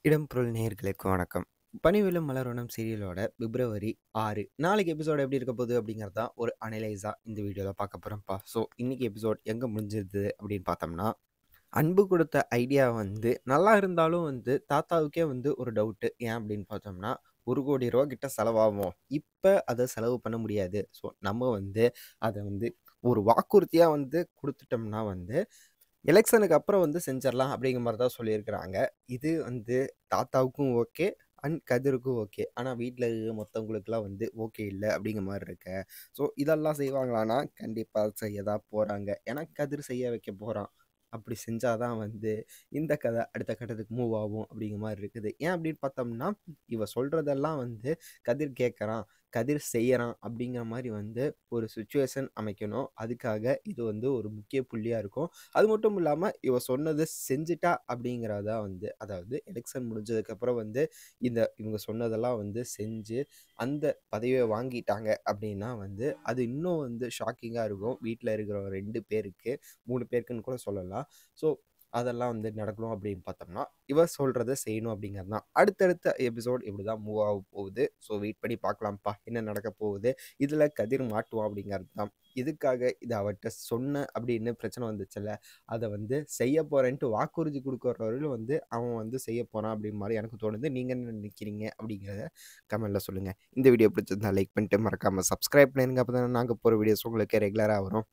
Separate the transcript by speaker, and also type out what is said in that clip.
Speaker 1: இடம் பொருள் நேயர்களுக்கு வணக்கம். பனிவிலும் மலரணும் சீரியலோட பிப்ரவரி 6 நாளைக்கு எபிசோட் எப்படி இருக்க போகுது அப்படிங்கிறது தான் ஒரு அனலைஸா இந்த வீடியோவில் பார்க்க போகிறோம்ப்பா. ஸோ இன்னைக்கு எபிசோட் எங்கே முடிஞ்சிருது அப்படின்னு பார்த்தோம்னா, அன்பு கொடுத்த ஐடியா வந்து நல்லா இருந்தாலும் வந்து தாத்தாவுக்கே வந்து ஒரு டவுட்டு. ஏன் அப்படின்னு பார்த்தோம்னா, ரூ. 1,00,00,000 கிட்ட செலவாகும். இப்போ அதை செலவு பண்ண முடியாது. ஸோ நம்ம வந்து அதை வந்து ஒரு வாக்குறுதியா வந்து குடுத்துட்டோம்னா வந்து, எலக்ஷனுக்கு அப்புறம் வந்து செஞ்சிரலாம் அப்படிங்கிற மாரி தான் சொல்லியிருக்கிறாங்க. இது வந்து தாத்தாவுக்கும் ஓகே. அண்ட் கதிருக்கும் ஓகே. ஆனா வீட்ல இருக்கிற மத்தவங்களுக்குலாம் வந்து ஓகே இல்ல அப்படிங்கிற மாரி இருக்கு. ஸோ இதெல்லாம் செய்வாங்களான்னா, கண்டிப்பா செய்ய தான் போறாங்க. ஏன்னா கதிர் செய்ய வைக்க போறான். அப்படி செஞ்சா தான் வந்து இந்த கதை அடுத்த கட்டத்துக்கு மூவ் ஆகும் அப்படிங்கிற மாரி இருக்குது. ஏன் அப்படின்னு பார்த்தோம்னா, இவ சொல்றதெல்லாம் வந்து கதிர் கேட்கறான், கதிர் செய்யறான் அப்படிங்கிற மாரி வந்து ஒரு சிச்சுவேஷன் அமைக்கணும். அதுக்காக இது வந்து ஒரு முக்கிய புள்ளியா இருக்கும். அது மட்டும் இல்லாம, இவ சொன்னது செஞ்சுட்டா அப்படிங்கிறதா வந்து அதாவது எலக்ஷன் முடிஞ்சதுக்கப்புறம் வந்து இவங்க சொன்னதெல்லாம் வந்து செஞ்சு, அந்த பதவிய வாங்கிட்டாங்க அப்படின்னா வந்து, அது இன்னும் வந்து ஷாக்கிங்கா இருக்கும். வீட்ல இருக்கிற 2 பேருக்கு, 3 பேருக்குன்னு கூட சொல்லலாம். ஸோ, அதெல்லாம் வந்து நடக்கணும் அப்படின்னு பார்த்தோம்னா, இவ சொல்றத செய்யணும் அப்படிங்கிறது தான். அடுத்தடுத்த எபிசோட் இப்படிதான் மூவ் ஆக போகுது. ஸோ, வெயிட் பண்ணி பார்க்கலாம்ப்பா. என்ன நடக்க போகுது? இதுல கதிர் மாட்டுவான் அப்படிங்கிறது தான். இதுக்காக இத அவட்ட சொன்னேன் அப்படின்னு பிரச்சனை வந்துச்சுல்ல, அத வந்து செய்ய போறேன்ட்டு வாக்குறுதி குடுக்குற வரையிலும் வந்து அவன் வந்து செய்ய போறான் அப்படின்னு மாரி எனக்கு தோணுது. நீங்க என்ன நினைக்கிறீங்க? அப்படிங்கிறத கமெண்ட்ல சொல்லுங்க. இந்த வீடியோ பிடிச்சிருந்தா லைக் பண்ணிட்டு மறக்காம சப்ஸ்கிரைப் பண்ணிருங்க. அப்பதான் நாங்க போற வீடியோஸ் உங்களுக்கு ரெகுலரா வரும்.